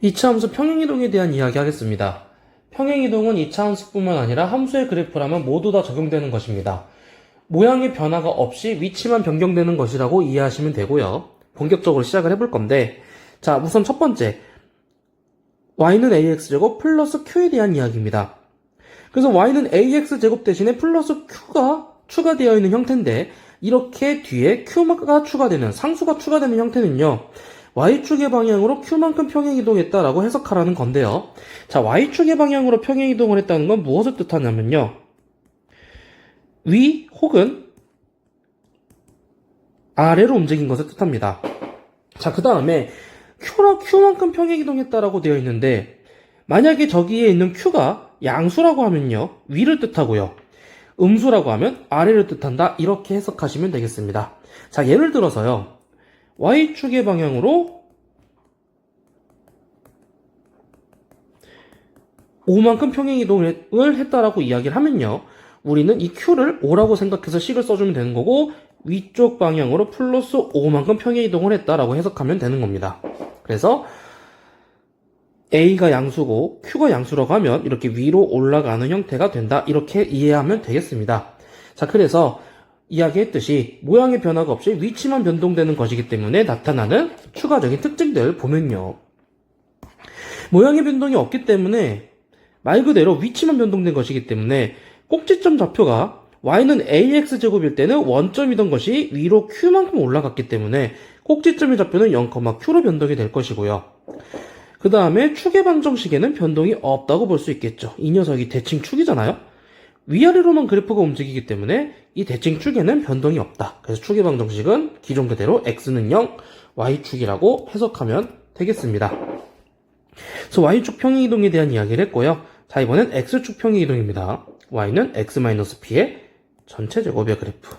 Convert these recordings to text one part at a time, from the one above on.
2차 함수 평행이동에 대한 이야기 하겠습니다. 평행이동은 2차 함수뿐만 아니라 함수의 그래프라면 모두 다 적용되는 것입니다. 모양의 변화가 없이 위치만 변경되는 것이라고 이해하시면 되고요. 본격적으로 시작을 해볼 건데, 자, 우선 첫 번째, y는 ax제곱 플러스 q에 대한 이야기입니다. 그래서 y는 ax제곱 대신에 플러스 q가 추가되어 있는 형태인데, 이렇게 뒤에 q가 추가되는, 상수가 추가되는 형태는요, y축의 방향으로 q만큼 평행이동했다라고 해석하라는 건데요. 자, y축의 방향으로 평행이동을 했다는 건 무엇을 뜻하냐면요, 위 혹은 아래로 움직인 것을 뜻합니다. 자, 그 다음에 q만큼 평행이동했다라고 되어 있는데, 만약에 저기에 있는 q가 양수라고 하면요, 위를 뜻하고요, 음수라고 하면 아래를 뜻한다, 이렇게 해석하시면 되겠습니다. 자, 예를 들어서요, y축의 방향으로 5만큼 평행이동을 했다라고 이야기를 하면요, 우리는 이 q를 5라고 생각해서 식을 써주면 되는 거고, 위쪽 방향으로 플러스 5만큼 평행이동을 했다라고 해석하면 되는 겁니다. 그래서 a가 양수고 q가 양수라고 하면 이렇게 위로 올라가는 형태가 된다, 이렇게 이해하면 되겠습니다. 자, 그래서 이야기했듯이 모양의 변화가 없이 위치만 변동되는 것이기 때문에 나타나는 추가적인 특징들 보면요, 모양의 변동이 없기 때문에 말 그대로 위치만 변동된 것이기 때문에 꼭지점 좌표가 y는 ax제곱일 때는 원점이던 것이 위로 q만큼 올라갔기 때문에 꼭지점의 좌표는 0,q로 변동이 될 것이고요. 그 다음에 축의 방정식에는 변동이 없다고 볼 수 있겠죠. 이 녀석이 대칭 축이잖아요. 위아래로만 그래프가 움직이기 때문에 이 대칭 축에는 변동이 없다. 그래서 축의 방정식은 기존 그대로 x는 0, y축이라고 해석하면 되겠습니다. 그래서 y축 평행이동에 대한 이야기를 했고요. 자, 이번엔 x축 평행이동입니다. y는 x-p의 전체 제곱의 그래프.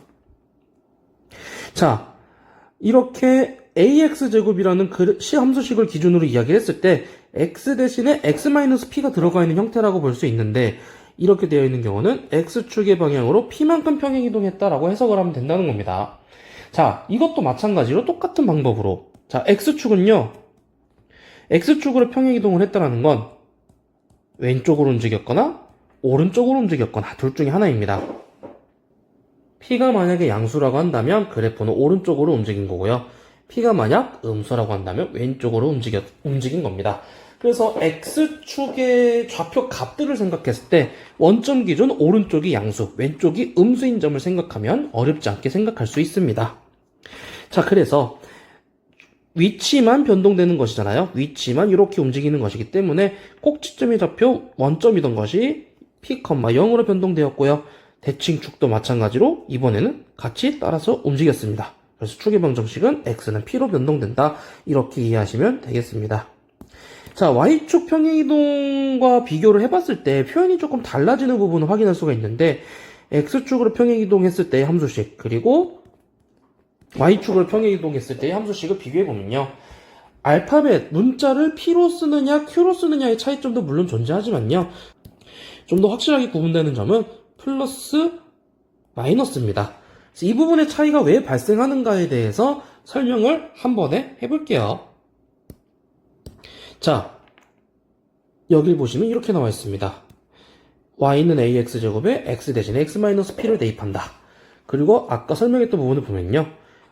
자, 이렇게 ax제곱이라는 함수식을 기준으로 이야기를 했을 때 x 대신에 x-p가 들어가 있는 형태라고 볼 수 있는데, 이렇게 되어 있는 경우는 x축의 방향으로 p만큼 평행이동했다라고 해석을 하면 된다는 겁니다. 자, 이것도 마찬가지로 똑같은 방법으로, 자, x축은요, x축으로 평행이동을 했다라는 건 왼쪽으로 움직였거나 오른쪽으로 움직였거나 둘 중에 하나입니다. p가 만약에 양수라고 한다면 그래프는 오른쪽으로 움직인 거고요, p가 만약 음수라고 한다면 왼쪽으로 움직인 겁니다. 그래서 x축의 좌표 값들을 생각했을 때 원점 기준 오른쪽이 양수, 왼쪽이 음수인 점을 생각하면 어렵지 않게 생각할 수 있습니다. 자, 그래서 위치만 변동되는 것이잖아요. 위치만 이렇게 움직이는 것이기 때문에 꼭지점의 좌표 원점이던 것이 p, 0으로 변동되었고요. 대칭축도 마찬가지로 이번에는 같이 따라서 움직였습니다. 그래서 축의 방정식은 x는 p로 변동된다, 이렇게 이해하시면 되겠습니다. 자, y축 평행이동과 비교를 해봤을 때 표현이 조금 달라지는 부분을 확인할 수가 있는데, x축으로 평행이동했을 때의 함수식, 그리고 y축으로 평행이동했을 때의 함수식을 비교해보면요, 알파벳, 문자를 p로 쓰느냐 q로 쓰느냐의 차이점도 물론 존재하지만요, 좀 더 확실하게 구분되는 점은 플러스 마이너스입니다. 그래서 이 부분의 차이가 왜 발생하는가에 대해서 설명을 한 번에 해볼게요. 자, 여길 보시면 이렇게 나와 있습니다. y는 ax제곱에 x 대신에 x-p를 대입한다. 그리고 아까 설명했던 부분을 보면요,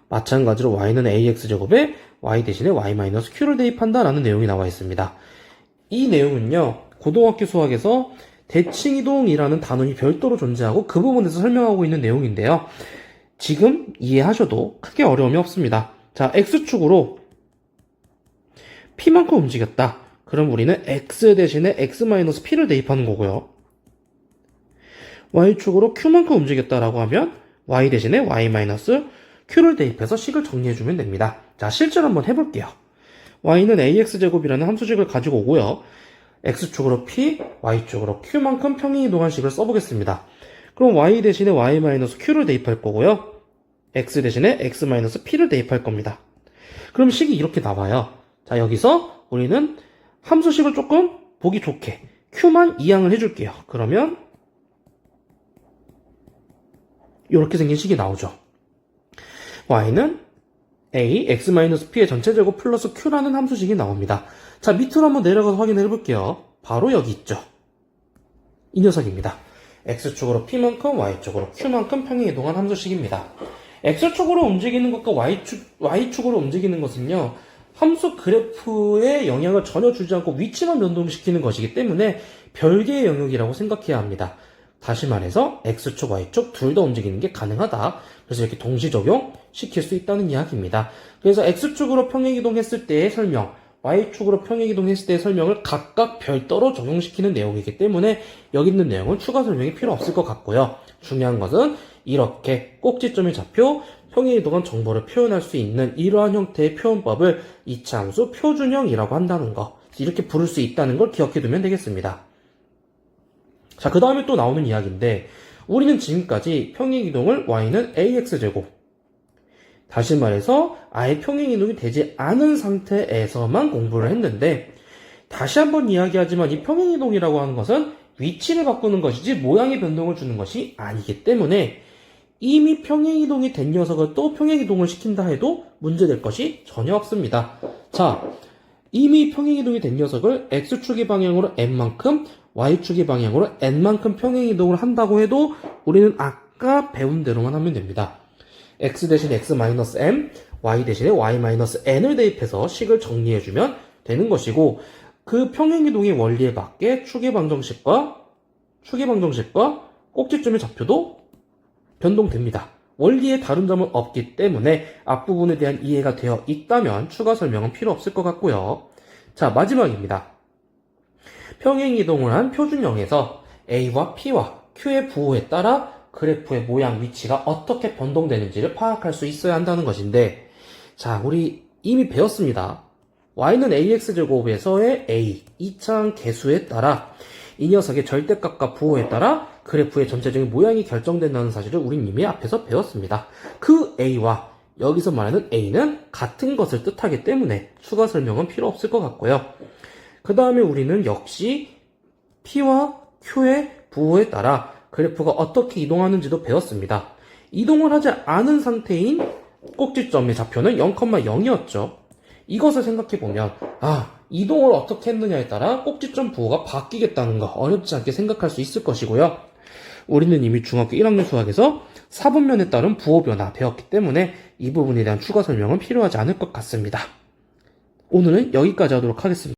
마찬가지로 y는 ax제곱에 y 대신에 y-q를 대입한다 라는 내용이 나와 있습니다. 이 내용은요, 고등학교 수학에서 대칭이동이라는 단원이 별도로 존재하고 그 부분에서 설명하고 있는 내용인데요, 지금 이해하셔도 크게 어려움이 없습니다. 자, x축으로 p만큼 움직였다. 그럼 우리는 x 대신에 x-p를 대입하는 거고요, y축으로 q만큼 움직였다라고 하면 y 대신에 y-q를 대입해서 식을 정리해주면 됩니다. 자, 실제로 한번 해볼게요. y는 ax제곱이라는 함수식을 가지고 오고요, x축으로 p, y축으로 q만큼 평행이동한 식을 써보겠습니다. 그럼 y 대신에 y-q를 대입할 거고요, x 대신에 x-p를 대입할 겁니다. 그럼 식이 이렇게 나와요. 자, 여기서 우리는 함수식을 조금 보기 좋게 q만 이항을 해줄게요. 그러면 이렇게 생긴 식이 나오죠. y는 a x-p의 전체제곱 플러스 q라는 함수식이 나옵니다. 자, 밑으로 한번 내려가서 확인해 볼게요. 바로 여기 있죠. 이 녀석입니다. x축으로 p만큼 y축으로 q만큼 평행이동한 함수식입니다. x축으로 움직이는 것과 y축으로 움직이는 것은요, 함수 그래프에 영향을 전혀 주지 않고 위치만 변동시키는 것이기 때문에 별개의 영역이라고 생각해야 합니다. 다시 말해서 x축, y축 둘 다 움직이는 게 가능하다. 그래서 이렇게 동시 적용시킬 수 있다는 이야기입니다. 그래서 x축으로 평행이동했을 때의 설명, y축으로 평행이동했을 때의 설명을 각각 별도로 적용시키는 내용이기 때문에 여기 있는 내용은 추가 설명이 필요 없을 것 같고요. 중요한 것은 이렇게 꼭지점의 좌표, 평행이동한 정보를 표현할 수 있는 이러한 형태의 표현법을 이차함수 표준형이라고 한다는 거, 이렇게 부를 수 있다는 걸 기억해 두면 되겠습니다. 자, 그 다음에 또 나오는 이야기인데, 우리는 지금까지 평행이동을 y는 ax제곱, 다시 말해서 아예 평행이동이 되지 않은 상태에서만 공부를 했는데, 다시 한번 이야기하지만 이 평행이동이라고 하는 것은 위치를 바꾸는 것이지 모양의 변동을 주는 것이 아니기 때문에 이미 평행이동이 된 녀석을 또 평행이동을 시킨다 해도 문제될 것이 전혀 없습니다. 자, 이미 평행이동이 된 녀석을 x축의 방향으로 n만큼, y축의 방향으로 n만큼 평행이동을 한다고 해도 우리는 아까 배운 대로만 하면 됩니다. x 대신에 x-m, y 대신에 y-n을 대입해서 식을 정리해주면 되는 것이고, 그 평행이동의 원리에 맞게 축의 방정식과 꼭지점의 좌표도 변동됩니다. 원리에 다른 점은 없기 때문에 앞부분에 대한 이해가 되어 있다면 추가 설명은 필요 없을 것 같고요. 자, 마지막입니다. 평행이동을 한 표준형에서 a와 p와 q의 부호에 따라 그래프의 모양, 위치가 어떻게 변동되는지를 파악할 수 있어야 한다는 것인데, 자, 우리 이미 배웠습니다. y는 ax제곱에서의 a, 이차항 개수에 따라 이 녀석의 절대값과 부호에 따라 그래프의 전체적인 모양이 결정된다는 사실을 우린 이미 앞에서 배웠습니다. 그 a와 여기서 말하는 a는 같은 것을 뜻하기 때문에 추가 설명은 필요 없을 것 같고요. 그 다음에 우리는 역시 p와 q의 부호에 따라 그래프가 어떻게 이동하는지도 배웠습니다. 이동을 하지 않은 상태인 꼭지점의 좌표는 0,0이었죠. 이것을 생각해보면, 이동을 어떻게 했느냐에 따라 꼭지점 부호가 바뀌겠다는 거 어렵지 않게 생각할 수 있을 것이고요. 우리는 이미 중학교 1학년 수학에서 사분면에 따른 부호 변화 배웠기 때문에 이 부분에 대한 추가 설명은 필요하지 않을 것 같습니다. 오늘은 여기까지 하도록 하겠습니다.